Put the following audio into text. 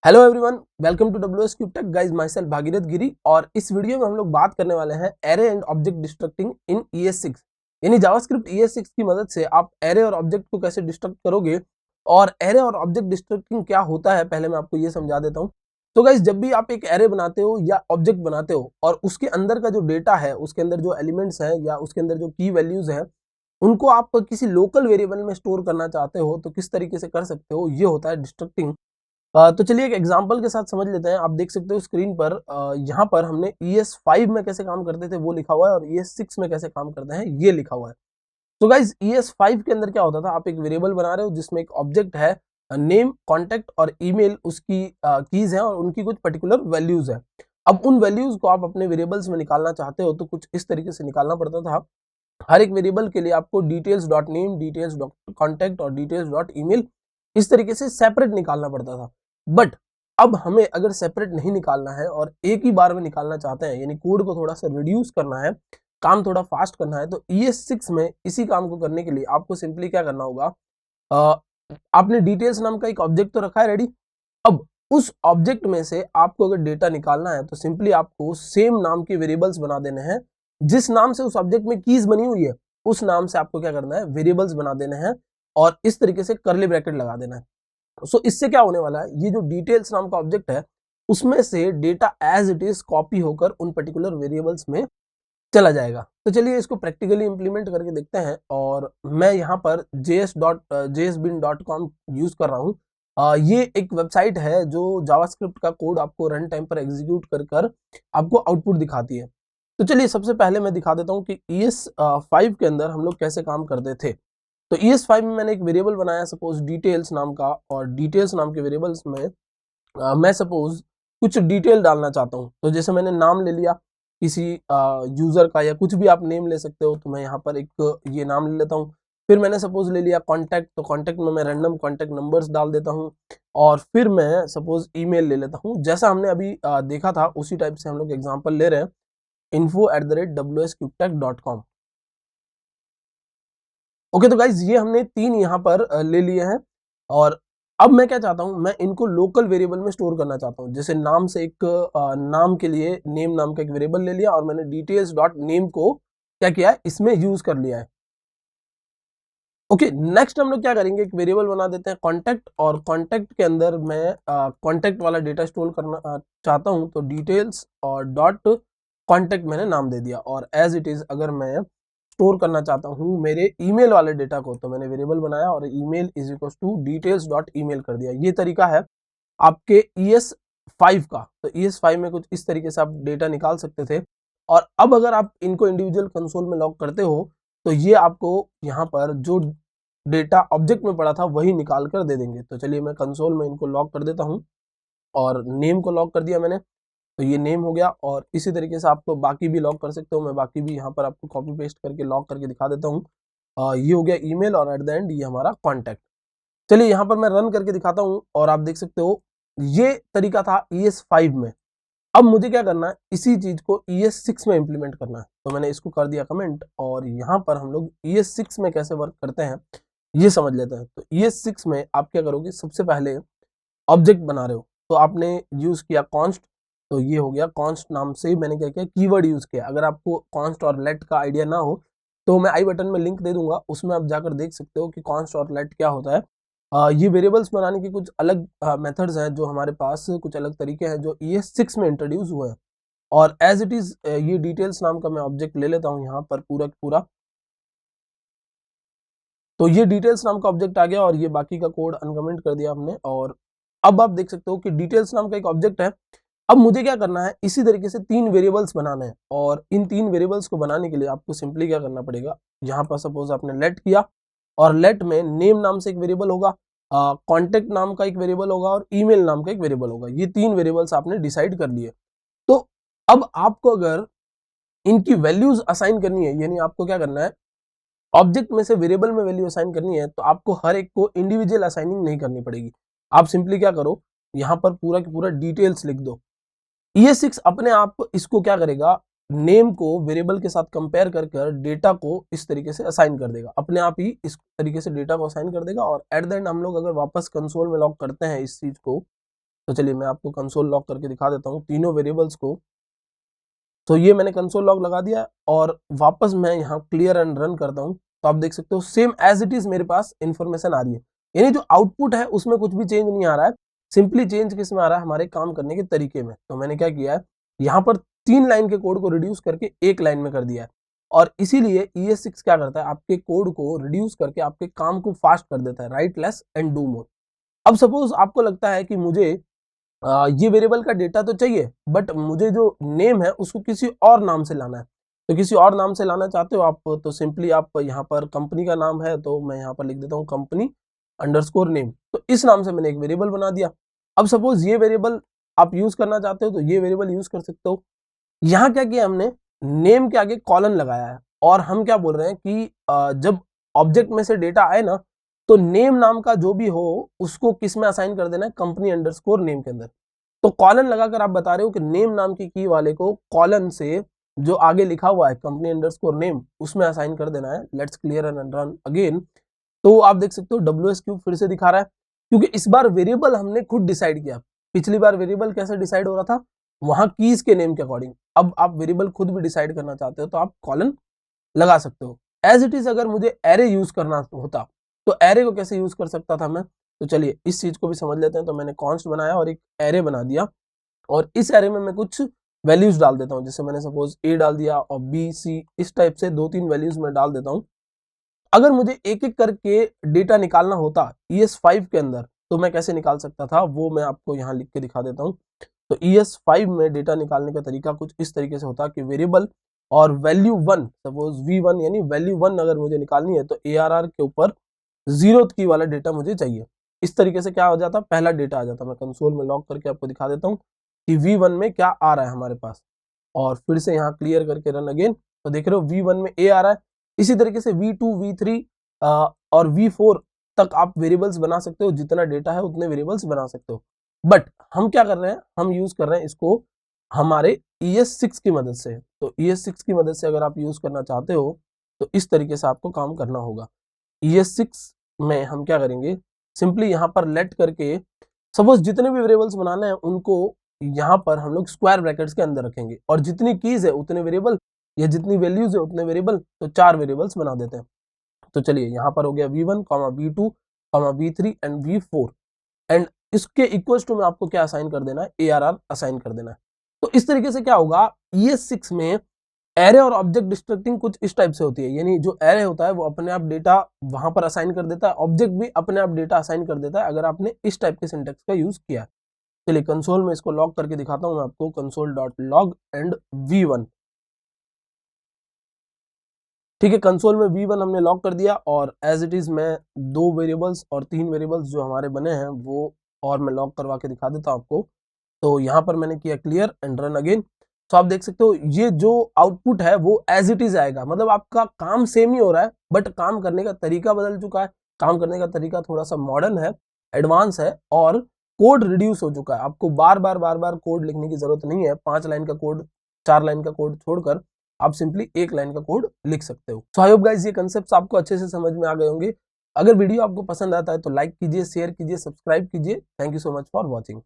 Hello everyone, welcome to WS cube tech guys. Myself Bhagirath Giri और इस video में हम लोग बात करने वाले हैं array and object distracting in ES6 यानी जावास्क्रिप्ट ES6 की मदद से आप एरे और ऑब्जेक्ट को कैसे डिस्ट्रक्ट करोगे। और एरे और ऑब्जेक्ट डिस्ट्रक्टिंग क्या होता है पहले मैं आपको ये समझा देता हूँ। तो गाइस, जब भी आप एक एरे बनाते हो या ऑब्जेक्ट बनाते हो और उसके अंदर का जो डेटा है, उसके अंदर जो एलिमेंट्स हैं या उसके अंदर जो की वैल्यूज हैं, उनको आप किसी लोकल वेरिएबल में स्टोर करना चाहते हो तो किस तरीके से कर सकते हो, ये होता है डिस्ट्रक्टिंग। तो चलिए एक एग्जांपल के साथ समझ लेते हैं। आप देख सकते हो स्क्रीन पर, यहाँ पर हमने ES5 में कैसे काम करते थे वो लिखा हुआ है और ES6 में कैसे काम करते हैं ये लिखा हुआ है। तो गाइज, ES5 के अंदर क्या होता था, आप एक वेरिएबल बना रहे हो जिसमें एक ऑब्जेक्ट है, नेम, कॉन्टेक्ट और ईमेल उसकी कीज हैं और उनकी कुछ पर्टिकुलर वैल्यूज है। अब उन वैल्यूज को आप अपने वेरिएबल्स में निकालना चाहते हो तो कुछ इस तरीके से निकालना पड़ता था। हर एक वेरिएबल के लिए आपको details dot name, details dot contact और डिटेल्स डॉट ईमेल इस तरीके से सेपरेट निकालना पड़ता था। बट अब हमें अगर सेपरेट नहीं निकालना है और एक ही बार में निकालना चाहते हैं, यानी कोड को थोड़ा सा रिड्यूस करना है, काम थोड़ा फास्ट करना है, तो ES6 में इसी काम को करने के लिए आपको सिंपली क्या करना होगा। आपने डिटेल्स नाम का एक ऑब्जेक्ट तो रखा है रेडी। अब उस ऑब्जेक्ट में से आपको अगर डेटा निकालना है तो सिंपली आपको सेम नाम के वेरिएबल्स बना देने हैं। जिस नाम से उस ऑब्जेक्ट में कीज बनी हुई है उस नाम से आपको क्या करना है, वेरिएबल्स बना देने हैं और इस तरीके से कर्ली ब्रैकेट लगा देना है। सो इससे क्या होने वाला है, ये जो डिटेल्स नाम का ऑब्जेक्ट है उसमें से data as it is copy होकर उन पर्टिकुलर वेरिएबल्स में चला जाएगा। तो चलिए इसको प्रैक्टिकली इंप्लीमेंट करके देखते हैं। और मैं यहाँ पर jsbin.com यूज कर रहा हूँ। ये एक वेबसाइट है जो जावास्क्रिप्ट का कोड आपको रन टाइम पर एग्जीक्यूट कर कर आपको आउटपुट दिखाती है। तो चलिए सबसे पहले मैं दिखा देता हूँ कि ES5 के अंदर हम लोग कैसे काम करते थे। तो ES5 में मैंने एक वेरिएबल बनाया सपोज डिटेल्स नाम का, और डिटेल्स नाम के वेरिएबल्स में मैं सपोज कुछ डिटेल डालना चाहता हूँ। तो जैसे मैंने नाम ले लिया किसी यूजर का, या कुछ भी आप नेम ले सकते हो, तो मैं यहाँ पर एक ये नाम ले लेता हूँ। फिर मैंने सपोज ले लिया कॉन्टैक्ट, तो कॉन्टैक्ट में मैं रैंडम कॉन्टैक्ट नंबर्स डाल देता हूँ। और फिर मैं सपोज ईमेल ले लेता हूँ, जैसा हमने अभी देखा था उसी टाइप से हम लोग एग्जाम्पल ले रहे हैं, info@wsqtech.com। ओके, तो गाइज ये हमने तीन यहाँ पर ले लिए हैं। और अब मैं क्या चाहता हूँ, मैं इनको लोकल वेरिएबल में स्टोर करना चाहता हूँ। जैसे नाम से एक नाम के लिए नेम नाम का एक वेरिएबल ले लिया और मैंने डिटेल्स डॉट नेम को क्या किया है, इसमें यूज कर लिया है। ओके, नेक्स्ट हम लोग क्या करेंगे, एक वेरिएबल बना देते हैं कॉन्टैक्ट, और कॉन्टैक्ट के अंदर मैं कॉन्टैक्ट वाला डेटा स्टोर करना चाहता हूँ। तो डिटेल्स और डॉट कॉन्टैक्ट मैंने नाम दे दिया। और एज इट इज अगर मैं स्टोर करना चाहता हूँ मेरे ईमेल वाले डेटा को, तो मैंने वेरिएबल बनाया और email is equal to details dot email कर दिया। ये तरीका है आपके ES5 का। तो ES5 में कुछ इस तरीके से आप डेटा निकाल सकते थे। और अब अगर आप इनको इंडिविजुअल कंसोल में लॉग करते हो तो ये आपको यहाँ पर जो डेटा ऑब्जेक्ट में पड़ा था वही निकाल कर दे देंगे। तो चलिए मैं कंसोल में इनको लॉक कर देता हूँ और नेम को लॉक कर दिया मैंने, तो ये नेम हो गया। और इसी तरीके से आप बाकी भी लॉक कर सकते हो, मैं बाकी भी यहाँ पर आपको कॉपी पेस्ट करके लॉक करके दिखा देता हूँ। ये हो गया ईमेल और एट द एंड ये हमारा कॉन्टैक्ट। चलिए यहाँ पर मैं रन करके दिखाता हूँ और आप देख सकते हो ये तरीका था ES5 में। अब मुझे क्या करना है, इसी चीज को ES6 में इंप्लीमेंट करना है। तो मैंने इसको कर दिया कमेंट और यहाँ पर हम लोग ES6 में कैसे वर्क करते हैं ये समझ लेते हैं। तो ES6 में आप क्या करोगे, सबसे पहले ऑब्जेक्ट बना रहे हो तो आपने यूज किया कॉन्स्ट। तो ये हो गया कॉन्स्ट नाम से ही मैंने क्या किया, कीवर्ड यूज किया। अगर आपको कॉन्स्ट और लेट का आइडिया ना हो तो मैं आई बटन में लिंक दे दूंगा, उसमें आप जाकर देख सकते हो कि कॉन्स्ट और लेट क्या होता है। ये वेरिएबल्स बनाने के कुछ अलग मेथड्स हैं जो हमारे पास, कुछ अलग तरीके हैं जो ES6 में इंट्रोड्यूस हुए हैं। और एज इट इज ये डिटेल्स नाम का मैं ऑब्जेक्ट ले लेता हूँ यहाँ पर पूरा पूरा। तो ये डिटेल्स नाम का ऑब्जेक्ट आ गया और ये बाकी का कोड अनकमेंट कर दिया हमने। और अब आप देख सकते हो कि डिटेल्स नाम का एक ऑब्जेक्ट है। अब मुझे क्या करना है, इसी तरीके से तीन वेरिएबल्स बनाने हैं। और इन तीन वेरिएबल्स को बनाने के लिए आपको सिंपली क्या करना पड़ेगा, यहाँ पर सपोज आपने लेट किया और लेट में नेम नाम से एक वेरिएबल होगा, कॉन्टेक्ट नाम का एक वेरिएबल होगा और ईमेल नाम का एक वेरिएबल होगा। ये तीन वेरिएबल्स आपने डिसाइड कर लिए। तो अब आपको अगर इनकी वैल्यूज असाइन करनी है, यानी आपको क्या करना है, ऑब्जेक्ट में से वेरिएबल में वैल्यू असाइन करनी है, तो आपको हर एक को इंडिविजुअल असाइनिंग नहीं करनी पड़ेगी। आप सिंपली क्या करो, यहाँ पर पूरा की पूरा डिटेल्स लिख दो। ES6 अपने आप इसको क्या करेगा, नेम को वेरिएबल के साथ कंपेयर कर कर डेटा को इस तरीके से असाइन कर देगा, अपने आप ही इस तरीके से डेटा को असाइन कर देगा। और एट द एंड हम लोग अगर वापस कंसोल में लॉग करते हैं इस चीज को, तो चलिए मैं आपको कंसोल लॉग करके दिखा देता हूँ तीनों वेरिएबल्स को। तो ये मैंने कंसोल लॉग लगा दिया और वापस मैं यहाँ क्लियर एंड रन करता हूँ, तो आप देख सकते हो सेम एज इट इज मेरे पास इंफॉर्मेशन आ रही है। यानी जो आउटपुट है उसमें कुछ भी चेंज नहीं आ रहा है, सिंपली चेंज किस में आ रहा है, हमारे काम करने के तरीके में। तो मैंने क्या किया है, यहाँ पर 3 लाइन के कोड को रिड्यूस करके 1 लाइन में कर दिया है। और इसीलिए ES6 क्या करता है, आपके कोड को रिड्यूस करके आपके काम को फास्ट कर देता है, right less and do more. अब सपोज आपको लगता है कि मुझे ये वेरिएबल का डेटा तो चाहिए, बट मुझे जो नेम है उसको किसी और नाम से लाना है। तो किसी और नाम से लाना चाहते हो आप, तो सिंपली आप यहाँ पर कंपनी का नाम है, तो मैं यहाँ पर लिख देता हूँ कंपनी अंडरस्कोर नेम। तो इस नाम से मैंने एक वेरिएबल बना दिया। अब सपोज ये वेरिएबल आप यूज करना चाहते हो, तो ये वेरिएबल यूज कर सकते हो। यहाँ क्या किया हमने, नेम के आगे कॉलन लगाया है, और हम क्या बोल रहे हैं कि जब ऑब्जेक्ट में से डेटा आए ना, तो नेम नाम का जो भी हो उसको किस में असाइन कर देना है, कंपनी अंडरस्कोर नेम के अंदर। तो कॉलन लगाकर आप बता रहे हो कि नेम नाम की की वाले को कॉलन से जो आगे लिखा हुआ है कंपनी अंडरस्कोर नेम उसमें असाइन कर देना है। Let's clear and run again. तो आप देख सकते हो WS क्यूब फिर से दिखा रहा है, क्योंकि इस बार वेरिएबल हमने खुद डिसाइड किया। पिछली बार वेरिएबल कैसे डिसाइड हो रहा था, वहां कीज के नेम के अकॉर्डिंग। अब आप वेरिएबल खुद भी डिसाइड करना चाहते हो तो आप कॉलन लगा सकते हो। एज इट इज अगर मुझे एरे यूज करना होता, तो एरे को कैसे यूज कर सकता था मैं, तो चलिए इस चीज को भी समझ लेते हैं। तो मैंने कॉन्स्ट बनाया और एक एरे बना दिया, और इस एरे में मैं कुछ वैल्यूज डाल देता हूँ। जैसे मैंने सपोज A डाल दिया और B C, इस टाइप से 2-3 वैल्यूज मैं डाल देता हूँ। अगर मुझे एक एक करके डेटा निकालना होता ES5 के अंदर, तो मैं कैसे निकाल सकता था, वो मैं आपको यहाँ लिख के दिखा देता हूँ। तो ES5 में डेटा निकालने का तरीका कुछ इस तरीके से होता कि वेरिएबल और वैल्यू 1, सपोज V1 यानी वैल्यू 1 अगर मुझे निकालनी है, तो ARR के ऊपर 0th की वाला डेटा मुझे चाहिए। इस तरीके से क्या हो जाता, पहला डेटा आ जाता। मैं कंसोल में लॉग करके आपको दिखा देता हूँ कि V1 में क्या आ रहा है हमारे पास, और फिर से यहाँ क्लियर करके रन अगेन। तो देख रहे हो V1 में A आ रहा है। इसी तरीके से V2, V3 और V4 तक आप वेरिएबल्स बना सकते हो, जितना डेटा है उतने वेरिएबल्स बना सकते हो। बट हम क्या कर रहे हैं, हम यूज कर रहे हैं इसको हमारे ES6 की मदद से। तो ES6 की मदद से अगर आप यूज करना चाहते हो, तो इस तरीके से आपको काम करना होगा। ES6 में हम क्या करेंगे, सिंपली यहाँ पर लेट करके सपोज जितने भी वेरिएबल्स बनाने हैं उनको यहाँ पर हम लोग स्क्वायर ब्रैकेट्स के अंदर रखेंगे, और जितनी कीज है उतने वेरिएबल, या जितनी वैल्यूज है उतने वेरिएबल, तो 4 वेरिएबल्स बना देते हैं। तो चलिए यहाँ पर हो गया V1, V2, V3 and V4, and इसके इक्वल्स टू में आपको क्या असाइन कर देना है, ARR असाइन कर देना है। तो इस तरीके से क्या होगा, ES6 में एरे और ऑब्जेक्ट डिस्ट्रक्टिंग कुछ इस टाइप से होती है। यानी जो एरे होता है वो अपने आप डेटा वहां पर असाइन कर देता है, ऑब्जेक्ट भी अपने आप डेटा असाइन कर देता है, अगर आपने इस टाइप के सिंटेक्स का यूज किया है। चलिए कंसोल में इसको लॉग करके दिखाता हूं मैं आपको, console.log एंड V1। ठीक है, कंसोल में V1 हमने लॉग कर दिया, और एज इट इज मैं 2 वेरिएबल्स और 3 वेरिएबल्स जो हमारे बने हैं वो और मैं लॉग करवा के दिखा देता हूं आपको। तो यहाँ पर मैंने किया क्लियर एंड रन अगेन। तो आप देख सकते हो ये जो आउटपुट है वो एज इट इज आएगा, मतलब आपका काम सेम ही हो रहा है, बट काम करने का तरीका बदल चुका है। काम करने का तरीका थोड़ा सा मॉडर्न है, एडवांस है, और कोड रिड्यूस हो चुका है। आपको बार बार कोड लिखने की जरूरत नहीं है। 5 लाइन का कोड, 4 लाइन का कोड छोड़कर आप सिंपली 1 लाइन का कोड लिख सकते हो। सो आई होप गाइस ये कंसेप्ट आपको अच्छे से समझ में आ गए होंगे। अगर वीडियो आपको पसंद आता है तो लाइक कीजिए, शेयर कीजिए, सब्सक्राइब कीजिए। Thank you so much for watching.